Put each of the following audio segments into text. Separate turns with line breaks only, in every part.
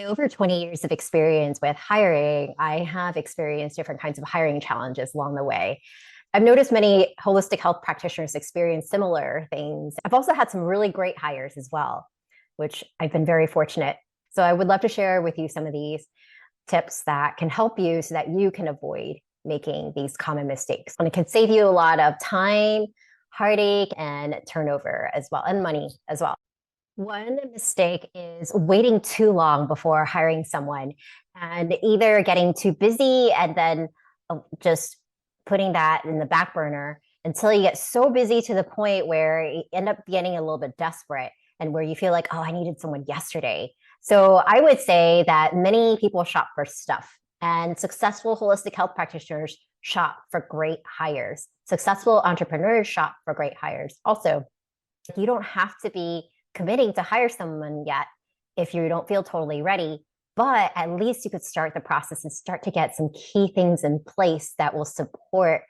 my over 20 years of experience with hiring, I have experienced different kinds of hiring challenges along the way. I've noticed many holistic health practitioners experience similar things. I've also had some really great hires as well, which I've been very fortunate. So I would love to share with you some of these tips that can help you so that you can avoid making these common mistakes. And it can save you a lot of time, heartache, and turnover as well, and money as well. One mistake is waiting too long before hiring someone and either getting too busy and then just putting that in the back burner until you get so busy to the point where you end up getting a little bit desperate and where you feel like, oh, I needed someone yesterday. So I would say that many people shop for stuff, and successful holistic health practitioners shop for great hires. Successful entrepreneurs shop for great hires. Also, you don't have to be committing to hire someone yet if you don't feel totally ready, but at least you could start the process and start to get some key things in place that will support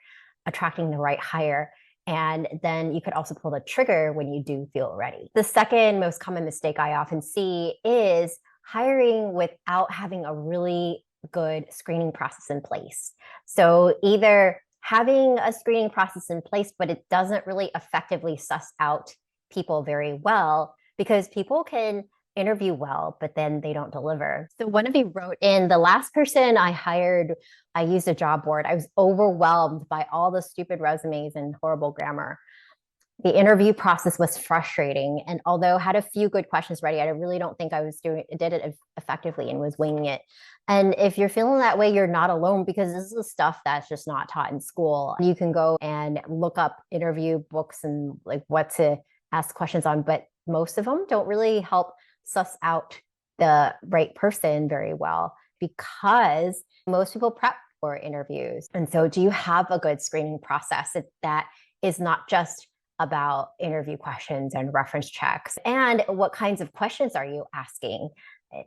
attracting the right hire. And then you could also pull the trigger when you do feel ready. The second most common mistake I often see is hiring without having a really good screening process in place. So either having a screening process in place, but it doesn't really effectively suss out people very well, because people can interview well, but then they don't deliver. So one of you wrote in, the last person I hired, I used a job board. I was overwhelmed by all the stupid resumes and horrible grammar. The interview process was frustrating. And although I had a few good questions ready, I really don't think did it effectively and was winging it. And if you're feeling that way, you're not alone, because this is stuff that's just not taught in school. You can go and look up interview books and like what to ask questions on, but most of them don't really help suss out the right person very well, because most people prep for interviews. And so do you have a good screening process that is not just about interview questions and reference checks? And what kinds of questions are you asking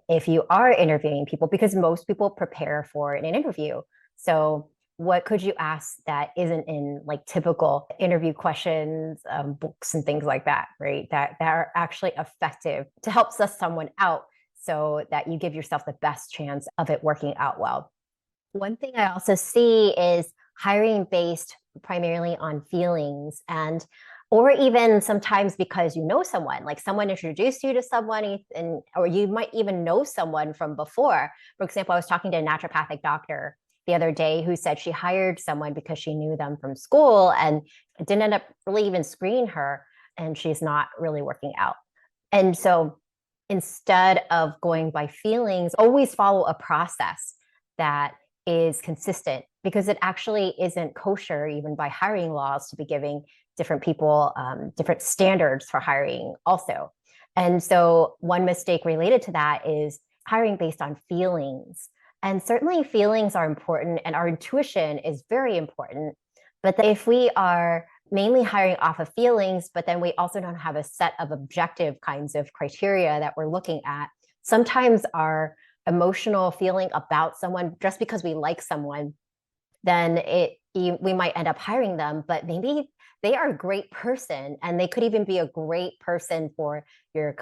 if you are interviewing people? Because most people prepare for an interview. So what could you ask that isn't in like typical interview questions, books and things like that, right? That are actually effective to help suss someone out so that you give yourself the best chance of it working out well. One thing I also see is hiring based primarily on feelings, and or even sometimes because you know someone, like someone introduced you to someone, and or you might even know someone from before. For example, I was talking to a naturopathic doctor the other day who said she hired someone because she knew them from school and didn't end up really even screening her, and she's not really working out. And so instead of going by feelings, always follow a process that is consistent, because it actually isn't kosher even by hiring laws to be giving different people different standards for hiring also. And so one mistake related to that is hiring based on feelings. And certainly feelings are important and our intuition is very important. But if we are mainly hiring off of feelings, but then we also don't have a set of objective kinds of criteria that we're looking at, sometimes our emotional feeling about someone, just because we like someone, then we might end up hiring them, but maybe they are a great person and they could even be a great person for your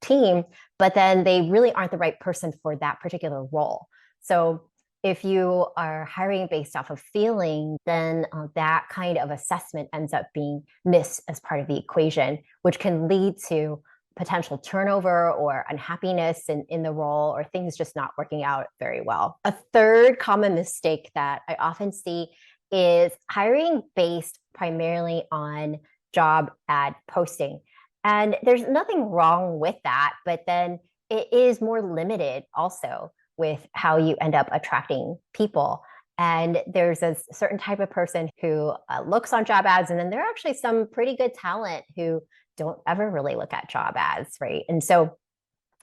team, but then they really aren't the right person for that particular role. So if you are hiring based off of feeling, then that kind of assessment ends up being missed as part of the equation, which can lead to potential turnover or unhappiness in the role, or things just not working out very well. A third common mistake that I often see is hiring based primarily on job ad posting. And there's nothing wrong with that, but then it is more limited also with how you end up attracting people. And there's a certain type of person who looks on job ads, and then there are actually some pretty good talent who don't ever really look at job ads, right? And so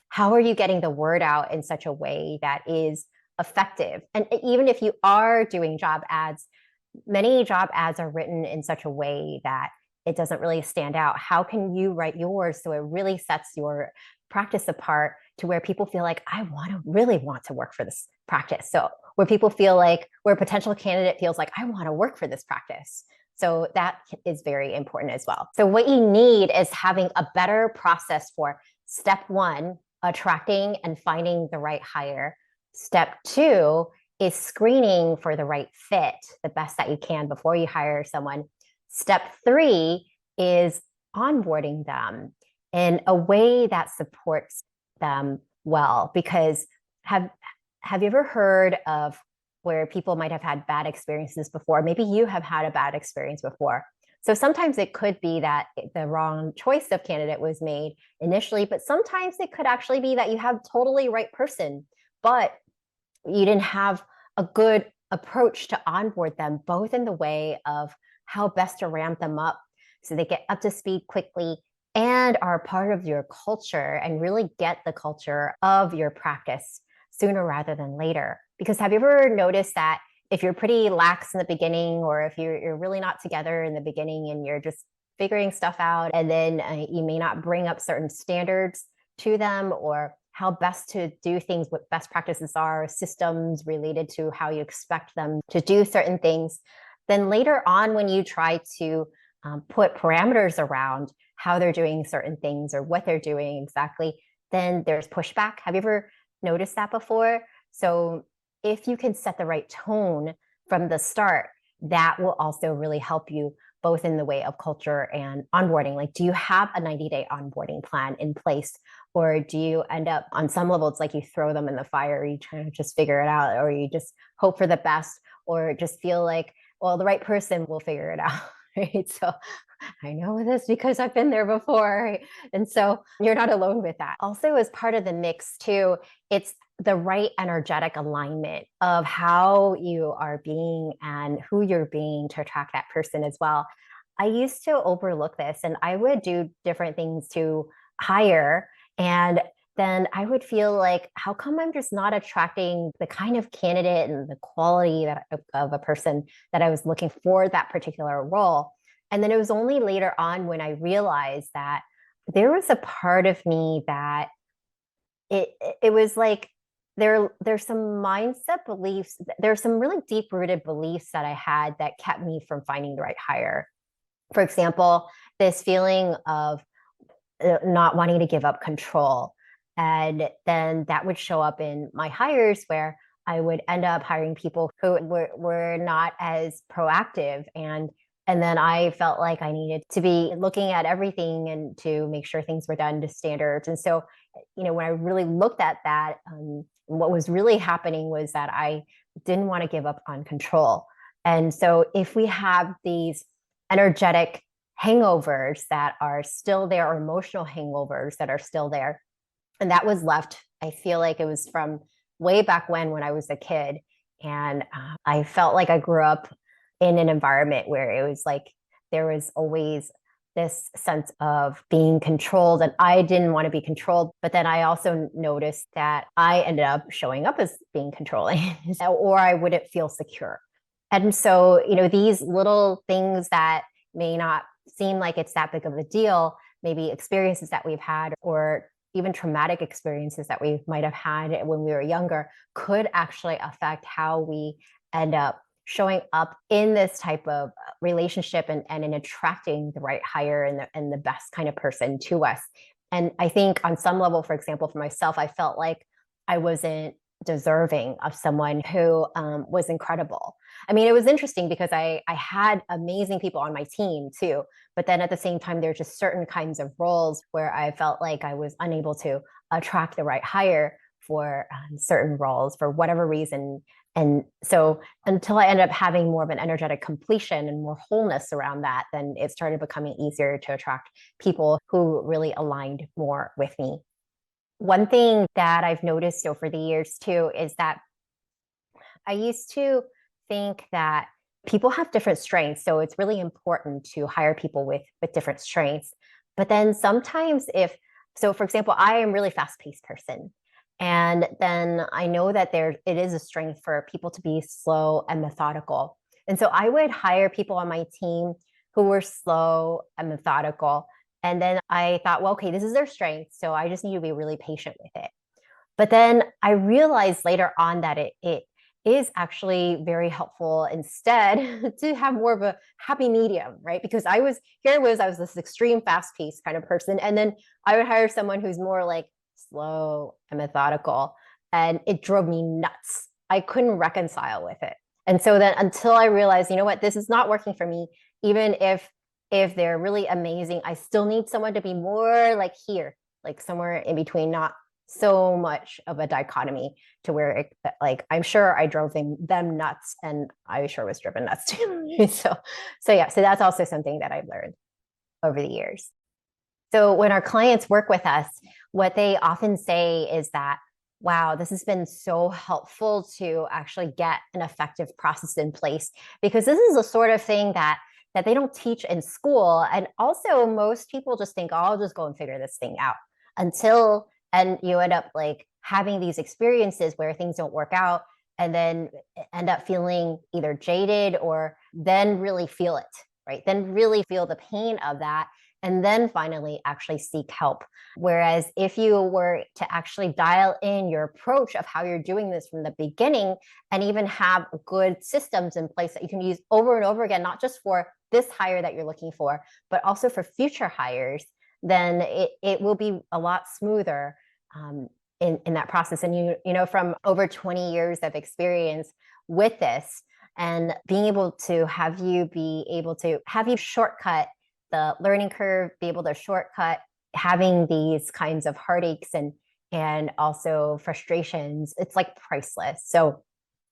how are you getting the word out in such a way that is effective? And even if you are doing job ads, many job ads are written in such a way that it doesn't really stand out. How can you write yours so it really sets your practice apart to where people feel like, I really want to work for this practice? So where people feel like, where a potential candidate feels like, I want to work for this practice. So that is very important as well. So what you need is having a better process for step one attracting and finding the right hire. Step two is screening for the right fit, the best that you can before you hire someone. Step three is onboarding them in a way that supports them well. Because have you ever heard of where people might have had bad experiences before? Maybe you have had a bad experience before. So sometimes it could be that the wrong choice of candidate was made initially, but sometimes it could actually be that you have totally right person, but you didn't have a good approach to onboard them, both in the way of how best to ramp them up so they get up to speed quickly and are part of your culture and really get the culture of your practice sooner rather than later. Because have you ever noticed that if you're pretty lax in the beginning, or if you're really not together in the beginning and you're just figuring stuff out, and then you may not bring up certain standards to them, or how best to do things, what best practices are, systems related to how you expect them to do certain things, then later on when you try to put parameters around how they're doing certain things or what they're doing exactly, then there's pushback. Have you ever noticed that before? So if you can set the right tone from the start, that will also really help you both in the way of culture and onboarding. Like, do you have a 90-day onboarding plan in place? Or do you end up on some level, it's like you throw them in the fire, you try to just figure it out, or you just hope for the best, or just feel like, well, the right person will figure it out. Right. So I know this because I've been there before. Right? And so you're not alone with that. Also, as part of the mix too, it's the right energetic alignment of how you are being and who you're being to attract that person as well. I used to overlook this, and I would do different things to hire, and then I would feel like, how come I'm just not attracting the kind of candidate and the quality of a person that I was looking for that particular role? And then it was only later on when I realized that there was a part of me that it was like there's some mindset beliefs, there's some really deep rooted beliefs that I had that kept me from finding the right hire. For example, this feeling of not wanting to give up control. And then that would show up in my hires, where I would end up hiring people who were not as proactive. And then I felt like I needed to be looking at everything and to make sure things were done to standards. And so, when I really looked at that, what was really happening was that I didn't want to give up on control. And so if we have these energetic hangovers that are still there, or emotional hangovers that are still there, and that was left, I feel like it was from way back when I was a kid. And I felt like I grew up in an environment where it was like there was always this sense of being controlled, and I didn't want to be controlled. But then I also noticed that I ended up showing up as being controlling or I wouldn't feel secure. And so, these little things that may not seem like it's that big of a deal, maybe experiences that we've had, or even traumatic experiences that we might have had when we were younger, could actually affect how we end up showing up in this type of relationship and in attracting the right hire and the best kind of person to us. And I think on some level, for example, for myself, I felt like I wasn't deserving of someone who was incredible. I mean, it was interesting because I had amazing people on my team too, but then at the same time, there's just certain kinds of roles where I felt like I was unable to attract the right hire for certain roles for whatever reason. And so until I ended up having more of an energetic completion and more wholeness around that, then it started becoming easier to attract people who really aligned more with me. One thing that I've noticed over the years too is that I used to think that people have different strengths. So it's really important to hire people with different strengths. But then sometimes so for example, I am a really fast-paced person. And then I know that it is a strength for people to be slow and methodical. And so I would hire people on my team who were slow and methodical. And then I thought, well, okay, this is their strength, so I just need to be really patient with it. But then I realized later on that it is actually very helpful instead to have more of a happy medium, right? Because I was this extreme fast paced kind of person. And then I would hire someone who's more like slow and methodical. And it drove me nuts. I couldn't reconcile with it. And so then until I realized, you know what, this is not working for me, even if they're really amazing, I still need someone to be more like here, like somewhere in between, not so much of a dichotomy to where like I'm sure I drove them nuts, and I sure was driven nuts too. So yeah, so that's also something that I've learned over the years. So when our clients work with us, what they often say is that, wow, this has been so helpful to actually get an effective process in place, because this is the sort of thing that they don't teach in school. And also most people just think, oh, I'll just go and figure this thing out and you end up like having these experiences where things don't work out, and then end up feeling either jaded or then really feel it, right? Then really feel the pain of that, and then finally actually seek help. Whereas if you were to actually dial in your approach of how you're doing this from the beginning, and even have good systems in place that you can use over and over again, not just for this hire that you're looking for, but also for future hires, then it will be a lot smoother in that process. And you know, from over 20 years of experience with this, and being able to have you shortcut the learning curve, be able to shortcut having these kinds of heartaches and also frustrations, it's like priceless. So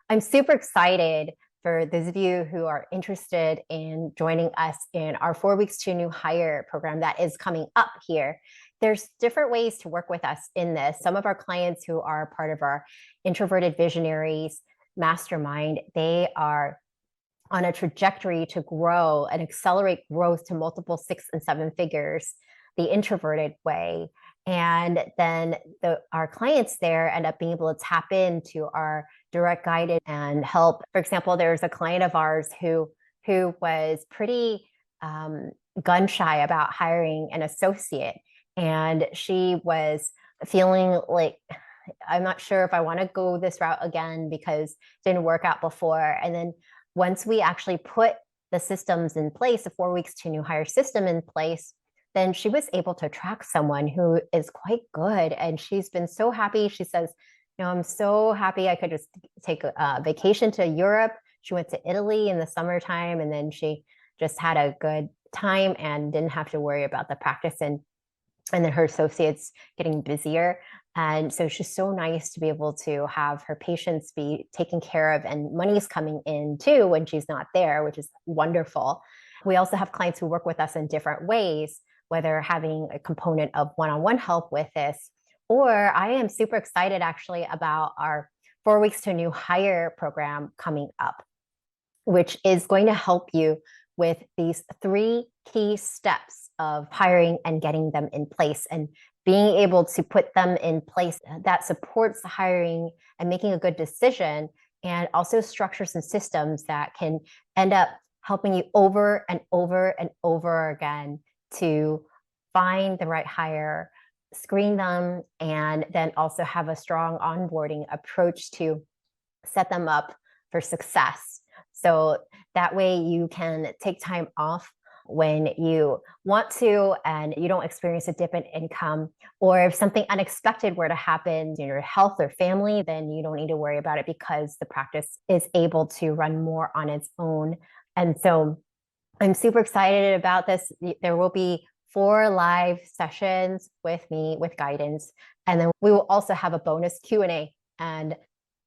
I'm super excited for those of you who are interested in joining us in our 4 weeks to new hire program that is coming up here. There's different ways to work with us in this. Some of our clients who are part of our Introverted Visionaries Mastermind, they are on a trajectory to grow and accelerate growth to multiple 6 and 7 figures, the introverted way. And then our clients there end up being able to tap into our direct guided and help. For example, there's a client of ours who was pretty gun shy about hiring an associate. And she was feeling like, I'm not sure if I want to go this route again because it didn't work out before. And then once we actually put the systems in place, the 4 weeks to new hire system in place, then she was able to attract someone who is quite good. And she's been so happy. She says, you know, I'm so happy I could just take a vacation to Europe. She went to Italy in the summertime, and then she just had a good time and didn't have to worry about the practice and then her associates getting busier. And so it's just so nice to be able to have her patients be taken care of, and money's coming in too when she's not there, which is wonderful. We also have clients who work with us in different ways, whether having a component of one-on-one help with this, or I am super excited actually about our 4 weeks to new hire program coming up, which is going to help you with these 3 key steps of hiring and getting them in place, and being able to put them in place that supports the hiring and making a good decision, and also structures and systems that can end up helping you over and over and over again to find the right hire, screen them, and then also have a strong onboarding approach to set them up for success. So that way you can take time off when you want to, and you don't experience a dip in income. Or if something unexpected were to happen in your health or family, then you don't need to worry about it because the practice is able to run more on its own. And so I'm super excited about this. There will be 4 live sessions with me with guidance. And then we will also have a bonus Q&A and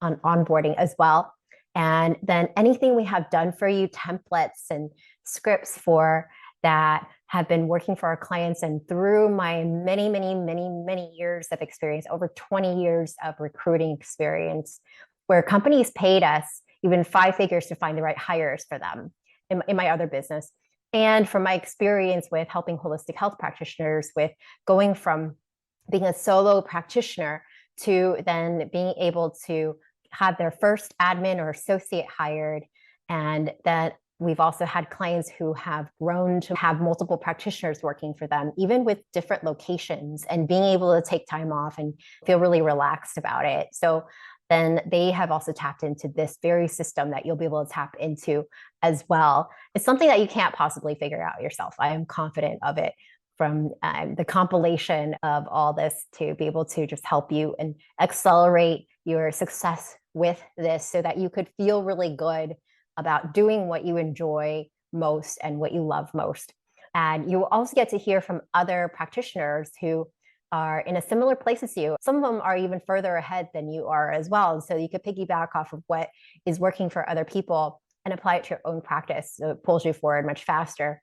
on onboarding as well. And then anything we have done for you, templates and scripts for that have been working for our clients. And through my many, many, many, many years of experience, over 20 years of recruiting experience, where companies paid us even 5 figures to find the right hires for them in my other business. And from my experience with helping holistic health practitioners with going from being a solo practitioner to then being able to have their first admin or associate hired. And that we've also had clients who have grown to have multiple practitioners working for them, even with different locations, and being able to take time off and feel really relaxed about it. So then they have also tapped into this very system that you'll be able to tap into as well. It's something that you can't possibly figure out yourself. I am confident of it. from the compilation of all this to be able to just help you and accelerate your success with this so that you could feel really good about doing what you enjoy most and what you love most. And you will also get to hear from other practitioners who are in a similar place as you. Some of them are even further ahead than you are as well. And so you could piggyback off of what is working for other people and apply it to your own practice. So it pulls you forward much faster,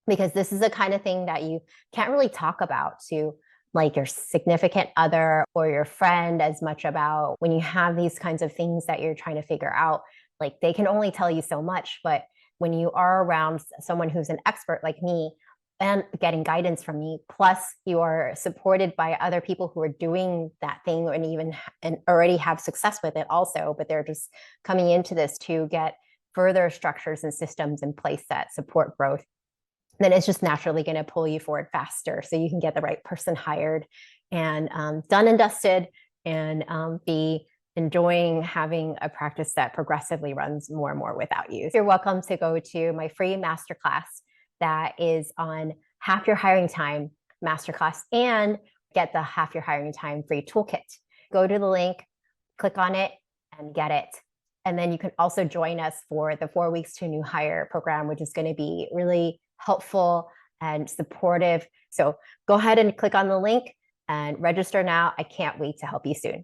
because this is the kind of thing that you can't really talk about to like your significant other or your friend as much about when you have these kinds of things that you're trying to figure out. Like they can only tell you so much, but when you are around someone who's an expert like me and getting guidance from me, plus you are supported by other people who are doing that thing and even and already have success with it also, but they're just coming into this to get further structures and systems in place that support growth, then it's just naturally going to pull you forward faster so you can get the right person hired and done and dusted, and be enjoying having a practice that progressively runs more and more without you. You're welcome to go to my free masterclass that is on half your hiring time masterclass and get the half your hiring time free toolkit. Go to the link, click on it, and get it. And then you can also join us for the 4 weeks to new hire program, which is going to be really helpful and supportive. So go ahead and click on the link and register now. I can't wait to help you soon.